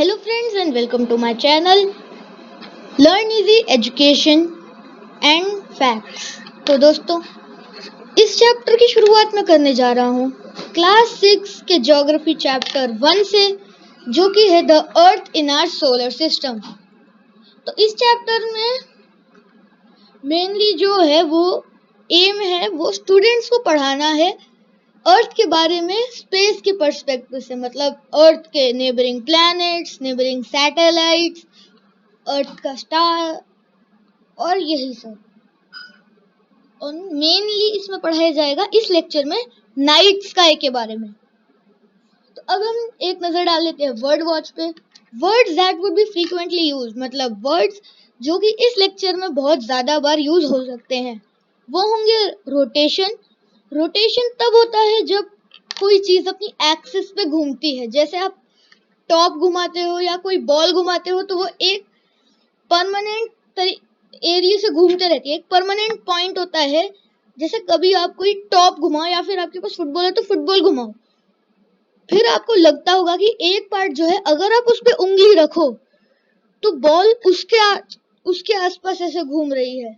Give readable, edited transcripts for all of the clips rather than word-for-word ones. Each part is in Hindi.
Hello friends and welcome to my channel Learn Easy Education and Facts। तो दोस्तों इस चैप्टर की शुरुआत मैं करने जा रहा हूँ क्लास 6 के ज्योग्राफी चैप्टर 1 से, जो कि है the Earth in our solar system. तो इस चैप्टर में मेनली जो है वो एम है वो स्टूडेंट्स को पढ़ाना है अर्थ के बारे में स्पेस के पर्सपेक्टिव से, मतलब अर्थ के नेबरिंग प्लैनेट्स, नेबरिंग सैटेलाइट्स, अर्थ का स्टार और यही सब। और मेनली इसमें पढ़ाया जाएगा इस लेक्चर में नाइट स्काई के बारे में। तो अब हम एक नजर डाल लेते हैं वर्ड वॉच पे। Words that would be frequently use, मतलब वर्ड्स जो कि इस लेक्चर में बहुत ज्यादा बार यूज हो सकते हैं, वो होंगे रोटेशन। रोटेशन तब होता है जब कोई चीज अपनी एक्सिस पे घूमती है। जैसे आप टॉप घुमाते हो या कोई बॉल घुमाते हो तो वो एक परमानेंट एरिया से घूमते रहती है, एक परमानेंट पॉइंट होता है। जैसे कभी आप कोई टॉप घुमाओ या फिर आपके पास फुटबॉल है तो फुटबॉल घुमाओ, फिर आपको लगता होगा कि एक पार्ट जो है अगर आप उस पे उंगली रखो तो बॉल उसके आसपास ऐसे घूम रही है।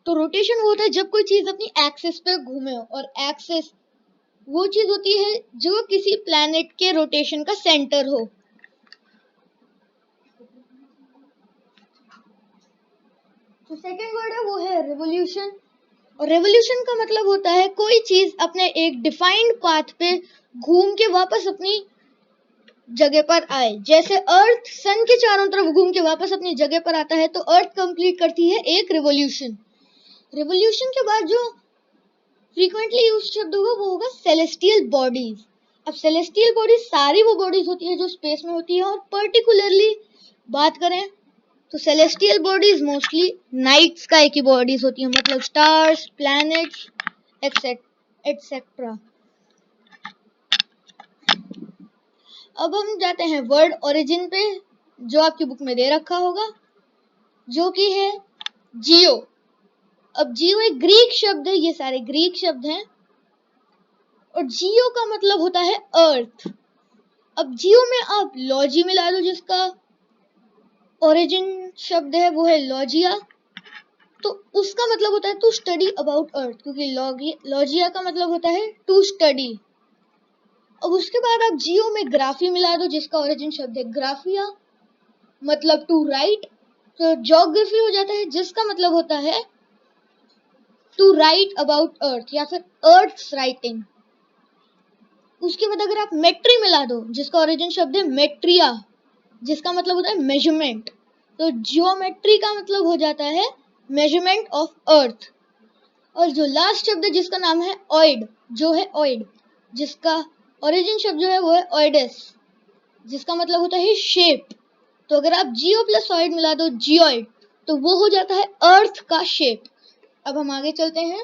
तो रोटेशन वो होता है जब कोई चीज अपनी एक्सिस पे घूमे हो, और एक्सिस वो चीज होती है जो किसी प्लैनेट के रोटेशन का सेंटर हो। तो सेकंड वर्ड है वो है रेवोल्यूशन। और रेवोल्यूशन का मतलब होता है कोई चीज अपने एक डिफाइंड पाथ पे घूम के वापस अपनी जगह पर आए। जैसे अर्थ सन के चारों तरफ घूम के वापस अपनी जगह पर आता है तो अर्थ कंप्लीट करती है एक रिवोल्यूशन। रिवोल्यूशन के बाद जो फ्रीक्वेंटली यूज शब्द होगा वो होगा सेलेस्टियल बॉडीज। अब सेलेस्टियल बॉडीज सारी वो बॉडीज होती है जो स्पेस में होती है, और पर्टिकुलरली बात करें तो celestial bodies mostly night sky की बॉडीज होती है, मतलब स्टार्स, प्लैनेट्स एक्सेट्रा। अब हम जाते हैं वर्ड ओरिजिन पे, जो आपकी बुक में दे रखा होगा, जो कि है जियो। अब जियो एक ग्रीक शब्द है, ये सारे ग्रीक शब्द हैं, और जियो का मतलब होता है अर्थ। अब जियो में आप लॉजी मिला दो, जिसका ओरिजिन शब्द है वो है लॉजिया, तो उसका मतलब होता है टू स्टडी अबाउट अर्थ, क्योंकि लॉजिया का मतलब होता है टू स्टडी। अब उसके बाद आप जियो में ग्राफी मिला दो, जिसका ओरिजिन शब्द है ग्राफिया, मतलब टू राइट। तो ज्योग्राफी हो जाता है जिसका मतलब होता है टू राइट अबाउट अर्थ या फिर अर्थ्स राइटिंग। उसके बाद अगर आप मेट्री मिला दो, जिसका ओरिजिन शब्द है मेट्रिया, जिसका मतलब होता है मेजरमेंट, तो जियोमेट्री का मतलब हो जाता है मेजरमेंट ऑफ अर्थ। और जो लास्ट शब्द है जिसका नाम है ऑइड, जो है ऑइड, जिसका ओरिजिन शब्द जो है वो है ऑइडस, जिसका मतलब होता है शेप। तो अगर आप जियो प्लस ऑइड मिला दो जियोइड, तो वो हो जाता है अर्थ का शेप। अब हम आगे चलते हैं।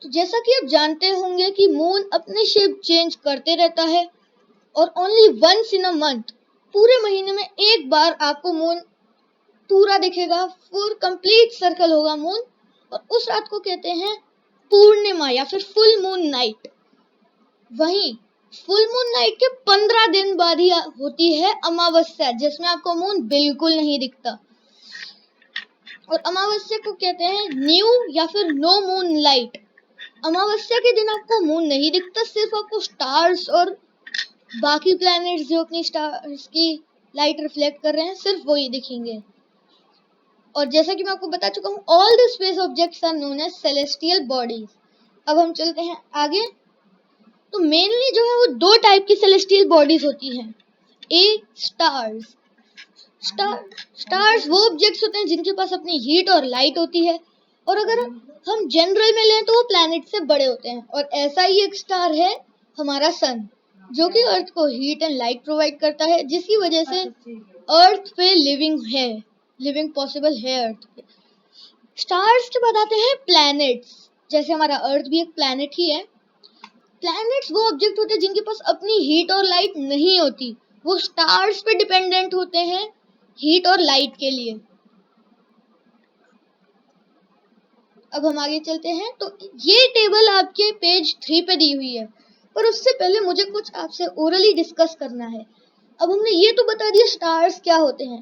तो जैसा कि आप जानते होंगे कि मून अपने शेप चेंज करते रहता है, और only once in a month, पूरे महीने में एक बार आपको मून पूरा दिखेगा, फुल कंप्लीट सर्कल होगा मून, और उस रात को कहते हैं पूर्णिमा या फिर फुल मून नाइट। वहीं फुल मून नाइट के 15 दिन बाद ही होती है अमावस्या, जिसमें आपको मून बिल्कुल नहीं दिखता, और अमावस्या को कहते हैं न्यू या फिर नो मून लाइट। अमावस्या के दिन आपको मून नहीं दिखता, सिर्फ आपको स्टार्स और बाकी प्लैनेट्स जो अपनी स्टार्स की लाइट रिफ्लेक्ट कर रहे हैं सिर्फ वही दिखेंगे। और जैसा कि मैं आपको बता चुका हूँ, all the space objects are known as celestial bodies. अब हम चलते हैं आगे। तो मेनली जो है वो दो टाइप की सेलेस्टियल बॉडीज होती हैं। A stars. स्टार्स वो ऑब्जेक्ट्स होते हैं जिनके पास अपनी हीट और लाइट होती है, और अगर हम जनरल में लें तो वो प्लैनेट से बड़े होते हैं। और ऐसा ही एक स्टार है हमारा सन, जो कि अर्थ को हीट एंड लाइट प्रोवाइड करता है, जिसकी वजह से अर्थ पे लिविंग पॉसिबल है अर्थ पे। स्टार्स के बाद आते हैं प्लैनेट्स। जैसे हमारा अर्थ भी एक प्लैनेट ही है। प्लैनेट्स वो ऑब्जेक्ट होते हैं जिनके पास अपनी हीट और लाइट नहीं होती, वो स्टार्स पे डिपेंडेंट होते हैं हीट और लाइट के लिए। अब हम आगे चलते हैं। तो ये टेबल आपके पेज 3 पे दी हुई है। पर उससे पहले मुझे कुछ आपसे ओरली डिस्कस करना है। अब हमने ये तो बता दिया स्टार्स क्या होते हैं,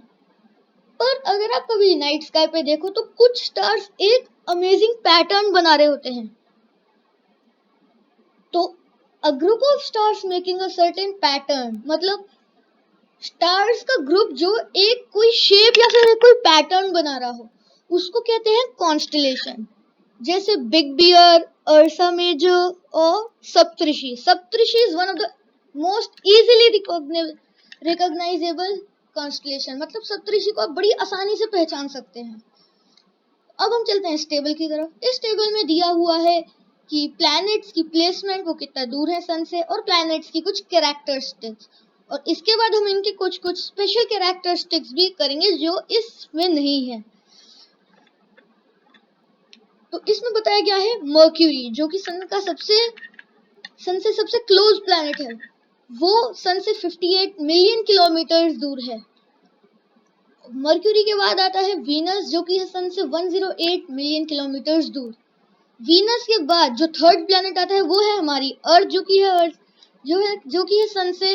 पर अगर आप कभी नाइट स्काई पे देखो तो कुछ स्टार्स एक अमेजिंग पैटर्न बना रहे होते हैं। तो a group of stars making a certain pattern, मतलब स्टार्स का ग्रुप जो एक कोई शेप या फिर कोई पैटर्न बना रहा हो, उसको कहते हैं कॉन्स्टेलेशन। जैसे बिग बियर, अर्सा मेजर और Saptarishi. Saptarishi is one of the most easily recognisable constellation, मतलब सप्तऋषि को आप बड़ी आसानी से पहचान सकते हैं। अब हम चलते हैं इस टेबल की तरफ। इस टेबल में दिया हुआ है कि प्लैनेट्स की प्लेसमेंट वो कितना दूर है सन से, और प्लैनेट्स की कुछ कैरेक्टरिस्टिक्स, और इसके बाद हम इनके कुछ कुछ स्पेशल कैरेक्टरिस्टिक्स भी करेंगे जो इसमें नहीं है। तो इसमें बताया गया है मर्क्यूरी, जो कि सन से सबसे क्लोज प्लैनेट है, वो सन से 58 मिलियन किलोमीटर दूर है। मर्क्यूरी के बाद आता है वीनस, जो कि है सन से 108 मिलियन किलोमीटर दूर। वीनस के बाद जो थर्ड प्लैनेट आता है वो है हमारी अर्थ, जो कि है सन से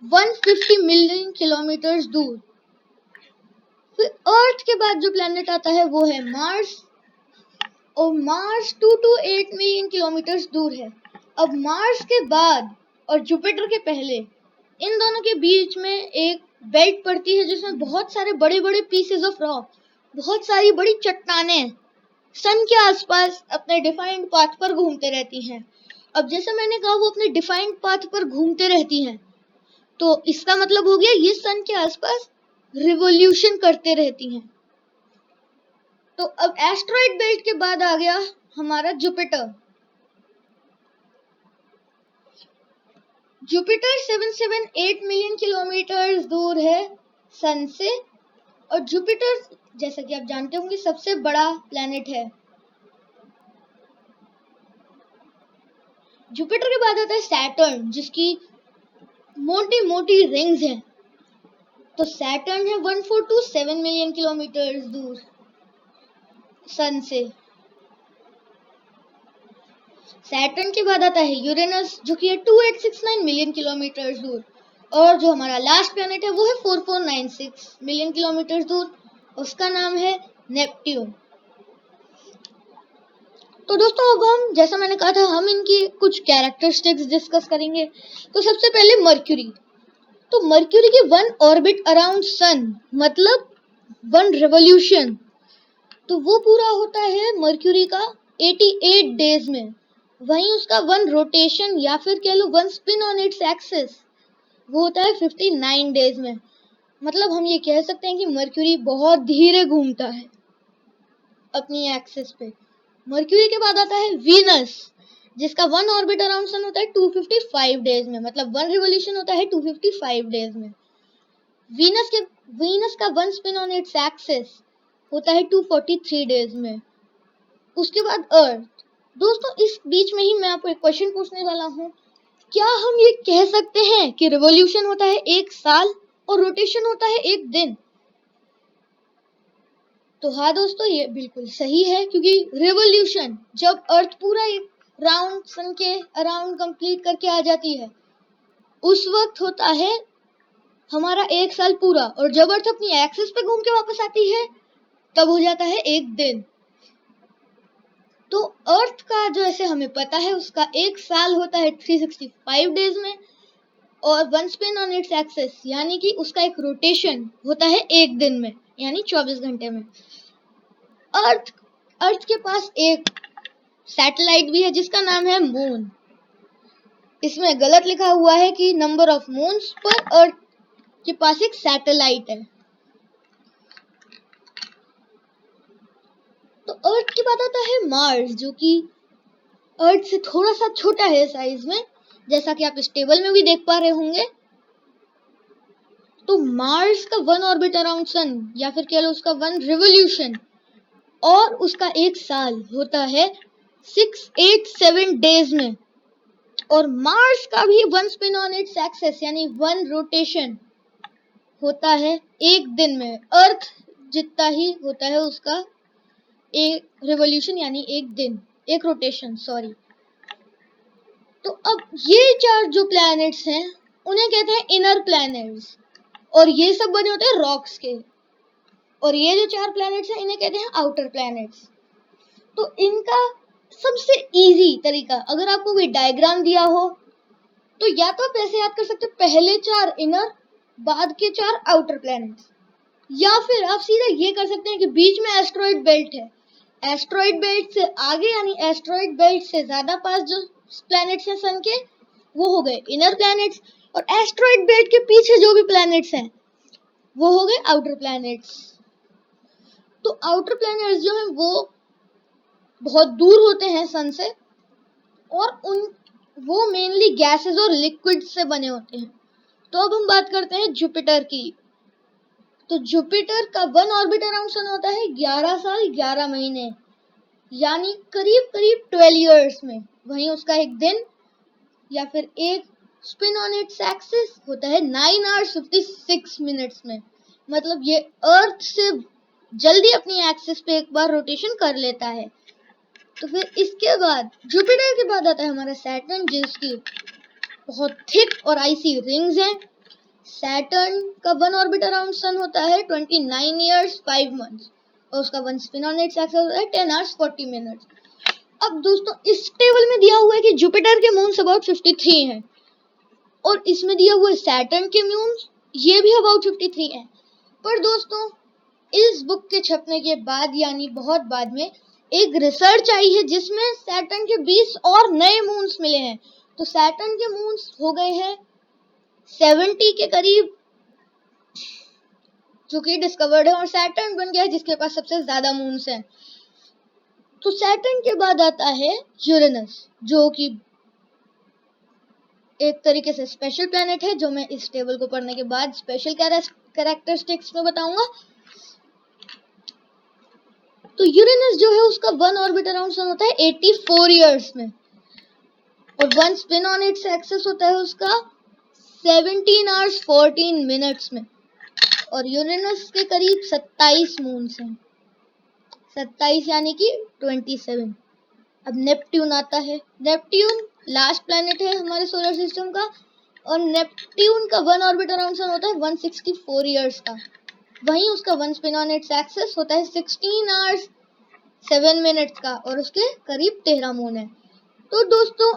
150 मिलियन किलोमीटर दूर। फिर अर्थ के बाद जो प्लैनेट आता है वो है मार्स, और मार्स 228 मिलियन किलोमीटर दूर है। अब मार्स के बाद और जुपिटर के पहले इन दोनों के बीच में एक बेल्ट पड़ती है, जिसमें बहुत सारे बड़े बड़े पीसेस ऑफ रॉक, बहुत सारी बड़ी चट्टानें सन के आसपास अपने डिफाइंड पाथ पर घूमते रहती हैं। अब जैसे मैंने कहा वो अपने डिफाइंड पाथ पर घूमते रहती हैं, तो इसका मतलब हो गया ये सन के आसपास रिवोल्यूशन करते रहती हैं। तो अब एस्ट्रॉइड बेल्ट के बाद आ गया हमारा जुपिटर। जुपिटर 778 मिलियन किलोमीटर दूर है सन से, और जुपिटर जैसा कि आप जानते होंगे सबसे बड़ा प्लैनेट है। जुपिटर के बाद आता है सैटर्न, जिसकी मोटी मोटी रिंग्स हैं। तो सैटर्न है 1427 मिलियन किलोमीटर दूर सन से। सैटर्न के बाद आता है यूरेनस, जो कि है 2869 मिलियन किलोमीटर दूर, और जो हमारा लास्ट प्लैनेट है वो है 4496 मिलियन किलोमीटर दूर, उसका नाम है नेपट्यून। तो दोस्तों अब हम, जैसा मैंने कहा था, हम इनकी कुछ कैरेक्टरिस्टिक्स डिस्कस करेंगे। तो सबसे पहले मर्क्यूरी। तो मर्क्यूरी की वन ऑर्बिट अराउंड सन, मतलब वन रेवोल्यूशन, तो वो पूरा होता है मर्क्यूरी का 88 डेज में। वहीं उसका वन रोटेशन या फिर कह लो one spin on its axis, वो होता है 59 डेज में। मतलब हम ये कह सकते हैं कि मर्क्यूरी बहुत धीरे घूमता है अपनी एक्सिस पे। मर्क्यूरी के बाद आता है वीनस, जिसका वन ऑर्बिट अराउंड सन होता है 255 डेज में, मतलब वन रिवोल्यूशन होता है 255 डेज में। वीनस का one spin on its axis होता है 243 डेज में। उसके बाद अर्थ। दोस्तों इस बीच में ही मैं आपको एक क्वेश्चन पूछने वाला हूँ, क्या हम ये कह सकते हैं कि रिवोल्यूशन होता है एक साल और रोटेशन होता है एक दिन? तो हाँ दोस्तों, ये बिल्कुल सही है, क्योंकि रिवोल्यूशन जब अर्थ पूरा एक राउंड सन के अराउंड कंप्लीट करके आ जाती है, उस वक्त होता है हमारा एक साल पूरा, और जब अर्थ अपनी एक्सिस पे घूम के वापस आती है तब हो जाता है एक दिन। तो अर्थ का जो ऐसे हमें पता है उसका एक साल होता है 365 डेज में, और one spin on its axis यानी कि उसका एक रोटेशन होता है एक दिन में, यानी 24 घंटे में। अर्थ के पास एक सैटेलाइट भी है जिसका नाम है मून। इसमें गलत लिखा हुआ है कि नंबर ऑफ मून्स, पर अर्थ के पास एक सैटेलाइट है। तो अर्थ के बाद आता है मार्स, जो कि अर्थ से थोड़ा सा छोटा है साइज में, जैसा कि आप इस टेबल में भी देख पा रहे होंगे। तो मार्स का वन ऑर्बिट अराउंड सन या फिर कह लो उसका वन रिवोल्यूशन और उसका एक साल होता है 687 डेज में, और मार्स का भी one spin on its axis यानी वन रोटेशन होता है एक दिन में। अर्थ जितना ही होता है उसका एक रिवोल्यूशन यानी एक दिन, एक रोटेशन, सॉरी। तो अब ये चार जो प्लैनेट्स हैं उन्हें कहते हैं इनर प्लैनेट्स, और ये सब बने होते हैं रॉक्स के। और ये जो चार प्लैनेट्स हैं इन्हें कहते हैं आउटर प्लैनेट्स। तो इनका सबसे इजी तरीका, अगर आपको कोई डायग्राम दिया हो तो या तो आप ऐसे याद कर सकते हो, पहले चार इनर, बाद के चार आउटर प्लैनेट्स, या फिर आप सीधा ये कर सकते हैं कि बीच में एस्ट्रॉइड बेल्ट है, एस्ट्रॉइड बेल्ट से आगे यानी एस्ट्रॉइड बेल्ट से ज्यादा पास जो प्लैनेट्स हैं सन के वो हो गए इनर प्लैनेट्स, और एस्ट्रॉइड बेल्ट के पीछे जो भी प्लैनेट्स हैं वो हो गए आउटर प्लैनेट्स। तो आउटर प्लैनेट्स जो हैं वो बहुत दूर होते हैं सन से, और वो मेनली गैसेस और लिक्विड से बने होते हैं। तो अब हम बात करते हैं जुपिटर की। तो जुपिटर का वन ऑर्बिट अराउंड सन होता है 11 साल 11 महीने, यानी करीब करीब 12 इयर्स में। वहीं उसका एक दिन या फिर एक स्पिन ऑन इट्स एक्सिस होता है 9 आवर्स 56 मिनट्स में। मतलब ये अर्थ से जल्दी अपनी एक्सिस पे एक बार रोटेशन कर लेता है। तो फिर इसके बाद जुपिटर के बाद आता है हमारा सैटर्न, जिसकी बहुत थिक और आइसी रिंग्स हैं। सैटर्न का वन ऑर्बिट अराउंड सन होता है 29 इयर्स 5 मंथ्स, और उसका one spin on its axis होता है 10 आवर्स 40 मिनट्स। अब दोस्तों इस टेबल में दिया हुआ है कि जुपिटर के मून्स अबाउट 53 हैं, और इसमें दिया हुआ है सैटर्न के मून्स ये भी अबाउट 53 हैं। पर दोस्तों इस बुक के छपने के बाद यानी बहुत बाद में एक रिसर्च आई है जिसमें सैटर्न के 20 और नए मून्स मिले हैं। तो सैटर्न के मून्स हो गए हैं 70 के करीब जो कि डिस्कवर्ड है, और सैटर्न बन गया है जिसके पास सबसे ज्यादा मून्स हैं। तो सैटर्न के बाद आता है यूरेनस, जो कि एक तरीके से स्पेशल प्लैनेट है, जो मैं इस टेबल को पढ़ने के बाद स्पेशल कैरेक्टरिस्टिक्स में बताऊंगा। तो यूरेनस जो है उसका वन ऑर्बिट अराउंड सन होता है 84 इयर्स में, और one spin on its axis होता है उसका 17 आवर्स 14 मिनट्स में। और यूरेनस के करीब 27 मून्स हैं, 27 यानी कि 27। अब नेपट्यून आता है। नेपट्यून लास्ट प्लैनेट है हमारे सोलर सिस्टम का, और नेपट्यून का वन ऑर्बिट अराउंड सन होता है 164 इयर्स का। वहीं उसका one spin on its axis होता है 16 आवर्स 7 मिनट्स का, और उसके करीब 13 मून है। तो दोस्तों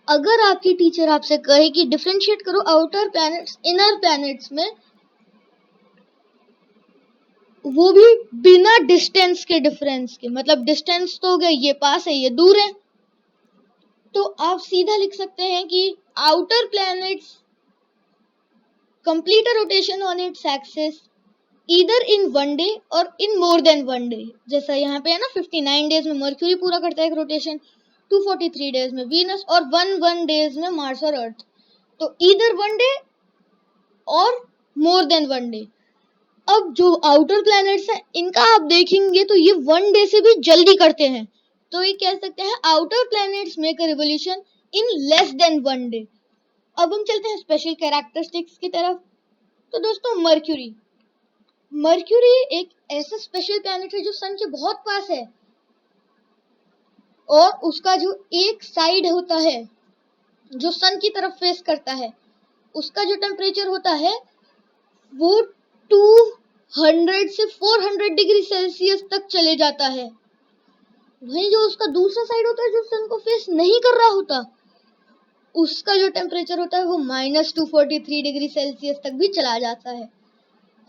अगर आपकी टीचर आपसे कहे कि डिफरेंशिएट करो आउटर प्लैनेट्स इनर प्लैनेट्स में, वो भी बिना डिस्टेंस के डिफरेंस के, मतलब डिस्टेंस तो हो गया ये पास है ये दूर है, तो आप सीधा लिख सकते हैं कि outer planets complete a rotation on its axis either in one day और इन मोर देन वन डे। जैसा यहाँ पे है ना 59 डेज में मर्क्यूरी पूरा करता है एक रोटेशन, 243 डेज में वीनस, और 1 डेज में मार्स और अर्थ। तो ईदर वन डे और मोर देन वन डे। अब जो आउटर प्लैनेट्स हैं इनका आप देखेंगे तो ये वन डे से भी जल्दी करते हैं, तो ये कह सकते हैं outer planets make a revolution in less than one day. अब हम चलते हैं स्पेशल कैरेक्टरिस्टिक्स की तरफ। तो दोस्तों मर्क्यूरी एक ऐसा स्पेशल प्लैनेट है जो सन के बहुत पास है, और उसका जो एक साइड होता है जो सन की तरफ फेस करता है, उसका जो टेम्परेचर होता है वो 200 से 400 डिग्री सेल्सियस तक चले जाता है। वहीं जो उसका दूसरा साइड होता है जो सन को फेस नहीं कर रहा होता, उसका जो टेम्परेचर होता है वो -243 डिग्री सेल्सियस तक भी चला जाता है।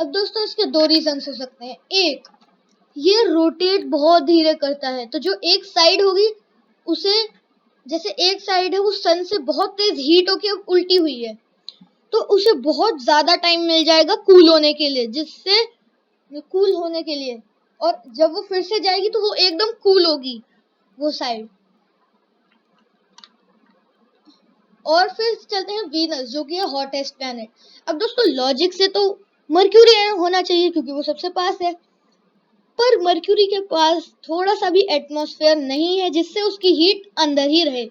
अब दोस्तों इसके दो रीजन हो सकते हैं। एक, ये रोटेट बहुत धीरे करता है, तो जो एक साइड होगी उसे, जैसे एक साइड है वो सन से बहुत तेज हीट होके उल्टी हुई है, तो उसे बहुत ज्यादा टाइम मिल जाएगा कूल होने के लिए, और जब वो फिर से जाएगी तो वो एकदम कूल होगी वो साइड। और फिर चलते हैं वीनस, जो कि है हॉटेस्ट प्लैनेट। अब दोस्तों लॉजिक से तो मर्क्यूरी होना चाहिए क्योंकि वो सबसे पास है, पर मर्क्यूरी के पास थोड़ा सा भी एटमॉस्फेयर नहीं है जिससे उसकी हीट अंदर ही रहे।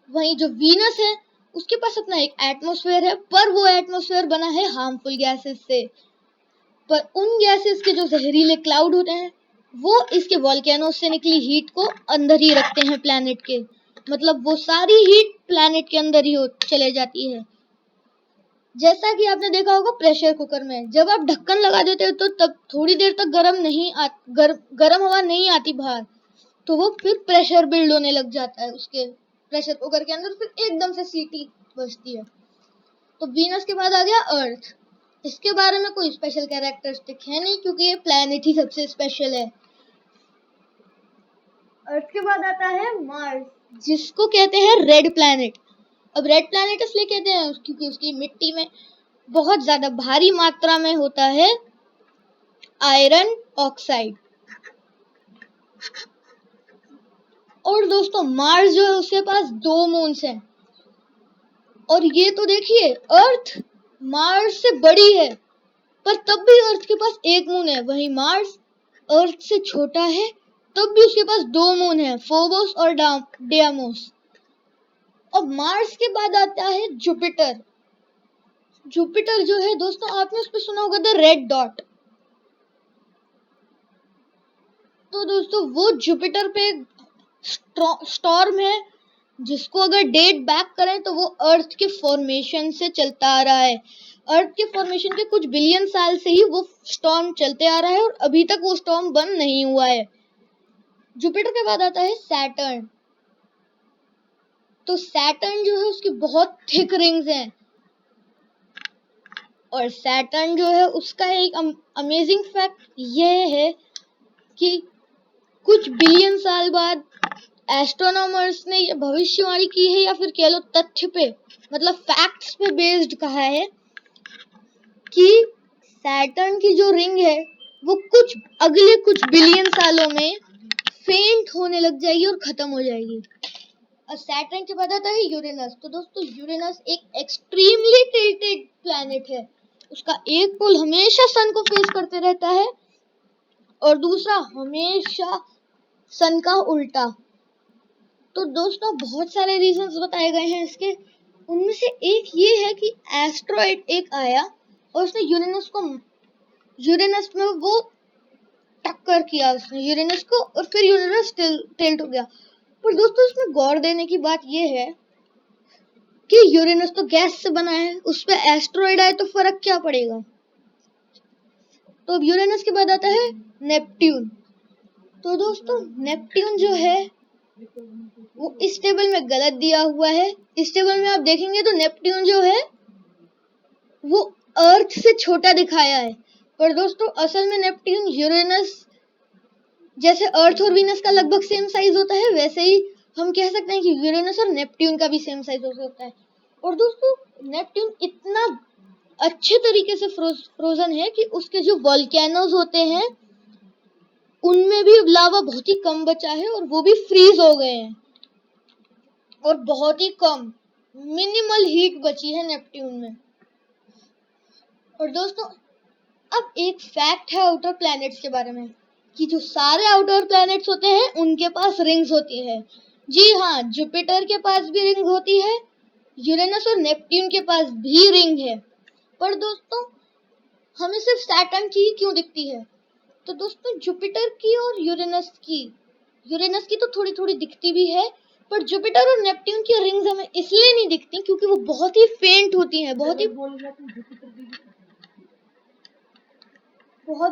वहीं जो वीनस है उसके पास अपना एक एटमॉस्फेयर है, पर वो एटमॉस्फेयर बना है हार्मफुल गैसेस से। पर उन गैसेस के जो जहरीले क्लाउड होते हैं वो इसके वोल्केनोस से निकली हीट को अंदर ही रखते हैं प्लैनेट के। मतलब वो सारी हीट प्लैनेट के अंदर ही चले जाती है। जैसा कि आपने देखा होगा प्रेशर कुकर में जब आप ढक्कन लगा देते हो तो तब थोड़ी देर तक गर्म हवा नहीं आती बाहर, तो वो फिर प्रेशर बिल्ड होने लग जाता है उसके प्रेशर कुकर के अंदर, फिर एकदम से सीटी बजती है। तो वीनस के बाद आ गया अर्थ। इसके बारे में कोई स्पेशल कैरेक्टरिस्टिक है नहीं क्योंकि ये प्लैनेट ही सबसे स्पेशल है। अर्थ के बाद आता है मार्स, जिसको कहते हैं रेड प्लैनेट। अब रेड प्लैनेट इसलिए कहते हैं क्योंकि उसकी मिट्टी में बहुत ज्यादा भारी मात्रा में होता है आयरन ऑक्साइड। और दोस्तों मार्स जो है उसके पास 2 मून्स हैं। और ये तो देखिए अर्थ मार्स से बड़ी है, पर तब भी अर्थ के पास 1 मून है। वहीं मार्स अर्थ से छोटा है, तब भी उसके पास 2 मून है, फोबोस और डियामोस। अब मार्स के बाद आता है जुपिटर। जुपिटर जो है दोस्तों आपने उस पर सुना होगा द रेड डॉट। तो दोस्तों वो जुपिटर पे स्टॉर्म है जिसको अगर डेट बैक करें तो वो अर्थ के फॉर्मेशन से चलता आ रहा है। अर्थ के फॉर्मेशन के कुछ बिलियन साल से ही वो स्टॉर्म चलते आ रहा है और अभी तक वो स्टॉर्म बंद नहीं हुआ है। जुपिटर के बाद आता है सैटर्न। तो सैटर्न जो है उसकी बहुत थिक रिंग्स हैं, और सैटर्न जो है उसका एक अमेजिंग फैक्ट यह है कि कुछ बिलियन साल बाद एस्ट्रोनॉमर्स ने ये भविष्यवाणी की है, या फिर कह लो तथ्य पे मतलब फैक्ट्स पे बेस्ड कहा है कि सैटर्न की जो रिंग है वो अगले कुछ बिलियन सालों में फेंट होने लग जाएगी और खत्म हो जाएगी। और सैटर्न के बाद आता है यूरेनस। तो दोस्तों यूरेनस एक एक्सट्रीमली टिल्टेड प्लैनेट है। उसका एक पोल हमेशा सन को फेस करते रहता है और दूसरा हमेशा सन का उल्टा। तो दोस्तों बहुत सारे रीजंस बताए गए हैं इसके, उनमें से एक ये है कि एस्ट्रॉइड एक आया और उसने यूरेनस में वो टक्कर किया उसने यूरेनस को, और फिर यूरेनस टिल्ट हो गया। पर दोस्तों इसमें गौर देने की बात यह है कि यूरेनस तो गैस से बना है, उस पर एस्ट्रॉइड आए तो फर्क क्या पड़ेगा। तो अब यूरेनस के बाद आता है नेपट्यून। तो दोस्तों नेपट्यून जो है वो इस टेबल में गलत दिया हुआ है। इस टेबल में आप देखेंगे तो नेपट्यून जो है वो अर्थ से छोटा दिखाया है, पर दोस्तों असल में नेपट्यून यूरेनस जैसे अर्थ और वीनस का लगभग सेम साइज होता है, वैसे ही हम कह सकते हैं कि यूरेनस और नेपट्यून का भी सेम साइज हो सकता है। और दोस्तों नेपट्यून इतना अच्छे तरीके से फ्रोजन है कि उसके जो वोल्केनोज होते हैं उनमें भी लावा बहुत ही कम बचा है और वो भी फ्रीज हो गए हैं, और बहुत ही कम मिनिमल हीट बची है नेपट्यून में। और दोस्तों अब एक फैक्ट है आउटर प्लैनेट्स के बारे में कि जो सारे आउटर प्लैनेट्स होते हैं उनके पास रिंग्स होती है। जी हाँ, जुपिटर के पास भी रिंग होती है, यूरेनस और नेपट्यून के पास भी रिंग है। पर दोस्तों हमें सिर्फ सैटर्न की ही क्यों दिखती है? तो दोस्तों जुपिटर की और यूरेनस की तो थोड़ी थोड़ी दिखती भी है, पर जुपिटर और नेपट्यून की रिंग्स हमें इसलिए नहीं दिखती क्योंकि वो बहुत ही फेंट होती हैं, बहुत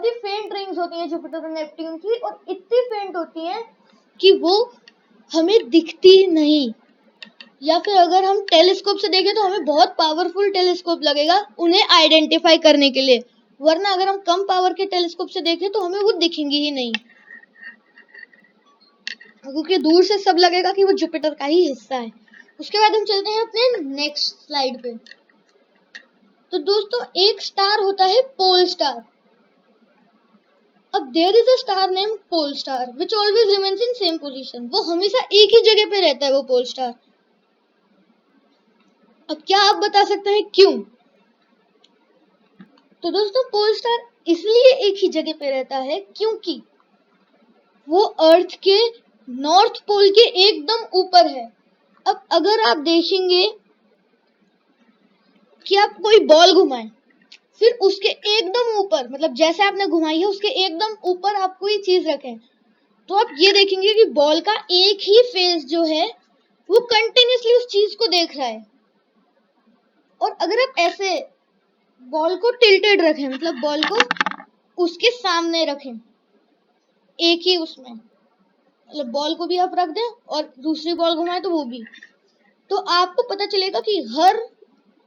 ही फेंट रिंग्स होती हैं जुपिटर और नेपट्यून की, और इतनी फेंट होती हैं कि वो हमें दिखती नहीं। या फिर अगर हम टेलीस्कोप से देखें तो हमें बहुत पावरफुल टेलीस्कोप लगेगा उन्हें आइडेंटिफाई करने के लिए, वरना अगर हम कम पावर के टेलीस्कोप से देखें तो हमें वो दिखेंगी ही नहीं, क्योंकि दूर से सब लगेगा कि वो जुपिटर का ही हिस्सा है। उसके बाद हम चलते हैं अपने नेक्स्ट स्लाइड पे। तो दोस्तों एक स्टार होता है पोल स्टार। अब there is a star name pole star which always remains in same position. वो हमेशा एक ही जगह पे रहता है वो पोल स्टार। अब क्या आप बता सकते हैं क्यों? तो दोस्तों पोल स्टार इसलिए एक ही जगह पे रहता है क्योंकि वो अर्थ के नॉर्थ पोल के एकदम ऊपर है। अब अगर आप देखेंगे कि आप कोई बॉल घुमाएं, फिर उसके एकदम ऊपर मतलब जैसे आपने घुमाई है उसके एकदम ऊपर आप कोई चीज रखें, तो आप ये देखेंगे कि बॉल का एक ही फेस जो है वो कंटिन्यूसली उस चीज को देख रहा है। और अगर आप ऐसे बॉल को टिल्टेड रखें, मतलब बॉल को उसके सामने रखें, एक ही उसमें, मतलब बॉल को भी आप रख दें और दूसरी बॉल घुमाएं तो वो भी, तो आपको पता चलेगा कि हर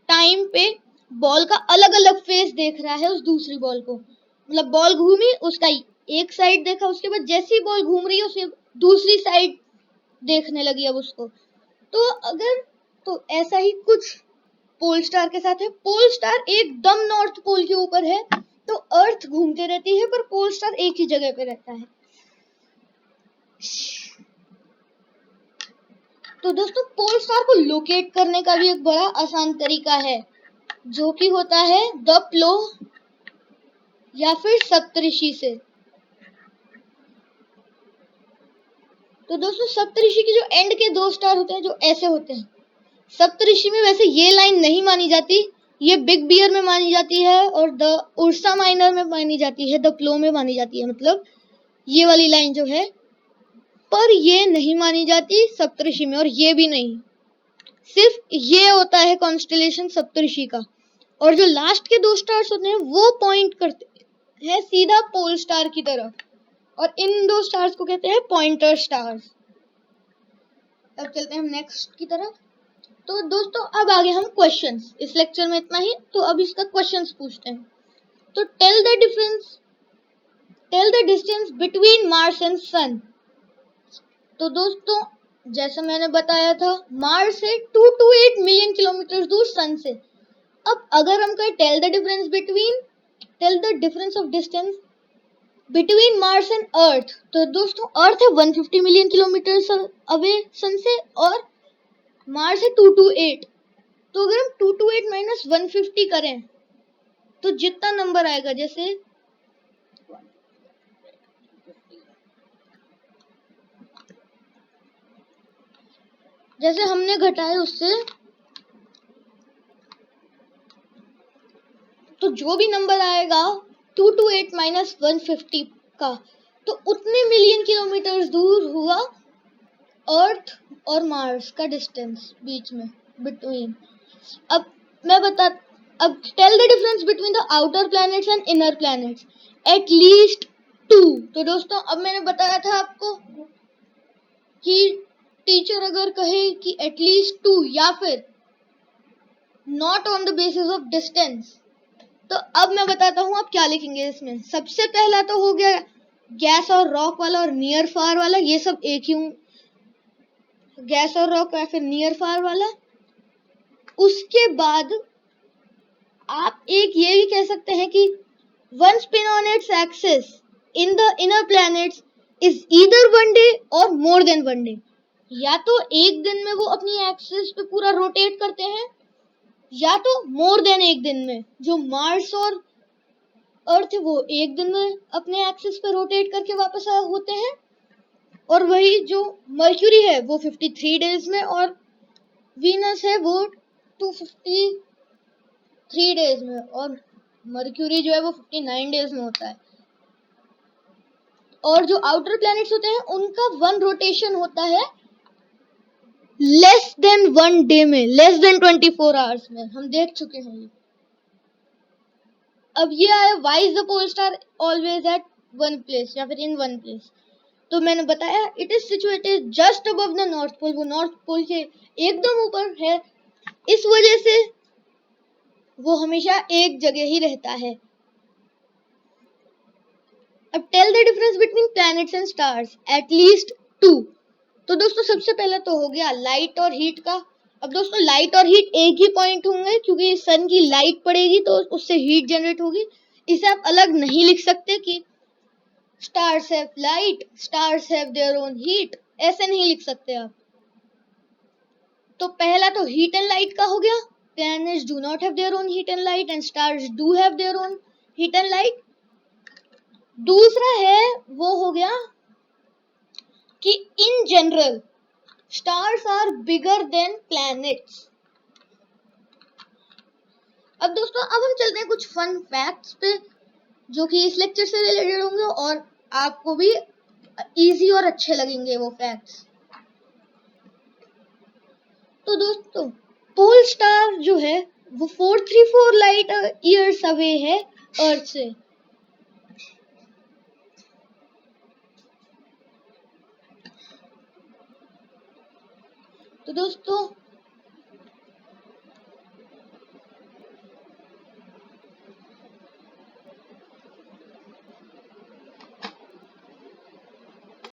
टाइम पे बॉल का अलग अलग फेस देख रहा है उस दूसरी बॉल को। मतलब बॉल घूमी, उसका एक साइड देखा, उसके बाद जैसी बॉल घूम रही है उसे दूसरी साइड देखने लगी अब उसको। तो अगर तो ऐसा ही कुछ पोल स्टार के साथ है। पोल स्टार एकदम नॉर्थ पोल के ऊपर है, तो अर्थ घूमते रहती है पर पोल स्टार एक ही जगह पे रहता है। तो दोस्तों पोल स्टार को लोकेट करने का भी एक बड़ा आसान तरीका है, जो कि होता है द प्लो या फिर सप्तऋषि से। तो दोस्तों सप्तऋषि की जो एंड के 2 स्टार होते हैं जो ऐसे होते हैं। सप्तऋषि में वैसे ये लाइन नहीं मानी जाती, ये बिग बियर में मानी जाती है और द उर्सा माइनर में मानी जाती है, द प्लो में मानी जाती है, मतलब ये वाली लाइन जो है, पर ये नहीं मानी जाती सप्तऋषि में, और ये भी नहीं। सिर्फ ये होता है कॉन्स्टेलेशन सप्तऋषि का। और जो लास्ट के 2 स्टार्स होते हैं वो पॉइंट करते हैं सीधा पोल स्टार की तरफ, और इन 2 स्टार्स को कहते हैं पॉइंटर स्टार्स। अब चलते हैं हम नेक्स्ट की तरफ। तो दोस्तों अब आगे हम क्वेश्चंस, इस लेक्चर में इतना ही, तो अब इसका क्वेश्चंस पूछते हैं। तो tell the distance between Mars and sun. तो दोस्तों जैसा मैंने बताया था, मार्स से 228 मिलियन किलोमीटर दूर सन से। अब अगर हम कहें tell the difference of distance between Mars and Earth, तो दोस्तों अर्थ है 150 मिलियन किलोमीटर अवे सन से और मार्स है 228। तो अगर हम 228 माइनस 150 करें तो जितना नंबर आएगा, जैसे हमने घटाए उससे, तो जो भी नंबर आएगा 228 माइनस 150 का, तो उतने मिलियन किलोमीटर दूर हुआ अर्थ और मार्स का डिस्टेंस बीच में, बिटवीन। अब अब tell the difference between the outer planets and inner planets at least 2। तो दोस्तों अब मैंने बताया था आपको कि टीचर अगर कहे कि एटलीस्ट 2 या फिर not on the basis of distance, तो अब मैं बताता हूँ आप क्या लिखेंगे इसमें। सबसे पहला तो हो गया गैस और रॉक वाला और नियर फार वाला, ये सब एक ही, गैस और रॉक या फिर नियर फार वाला। उसके बाद आप एक ये भी कह सकते हैं कि one spin on its axis in the inner planets is either 1 day और मोर देन 1 डे। या तो एक दिन में वो अपनी एक्सिस पे पूरा रोटेट करते हैं, या तो मोर देन एक दिन में। जो मार्स और अर्थ है वो एक दिन में अपने एक्सिस पे रोटेट करके वापस होते हैं, और वही जो मर्क्यूरी है वो 53 डेज में, और वीनस है वो 253 डेज में, और मर्क्यूरी जो है वो 59 डेज में होता है। और जो आउटर प्लैनेट्स होते हैं उनका वन रोटेशन होता है लेस देन 1 डे में, लेस देन 24 आवर्स में, हम देख चुके हैं ये। अब ये आया why is the pole star always at one place या फिर इन वन प्लेस। तो मैंने बताया it is situated just above the North Pole, वो नॉर्थ पोल के एकदम ऊपर है, इस वजह से वो हमेशा एक जगह ही रहता है। अब tell the difference between planets and stars at least 2। तो दोस्तों सबसे पहले तो हो गया लाइट और हीट का। अब दोस्तों लाइट और हीट एक ही पॉइंट होंगे, क्योंकि सन की लाइट पड़ेगी तो उससे हीट जनरेट होगी। इसे आप अलग नहीं लिख सकते कि stars have light, stars have their own heat, ऐसे नहीं लिख सकते आप। तो पहला तो हीट एंड लाइट का हो गया, planets do not have their own heat and light and stars do have their own heat and light. दूसरा है वो हो गया कि in general stars are bigger than planets. अब दोस्तों अब हम चलते हैं कुछ फन फैक्ट्स पे, जो कि इस लेक्चर से रिलेटेड होंगे और आपको भी इजी और अच्छे लगेंगे वो फैक्ट्स। तो दोस्तों पोल स्टार जो है वो 434 लाइट ईयर्स अवे है अर्थ से। तो दोस्तों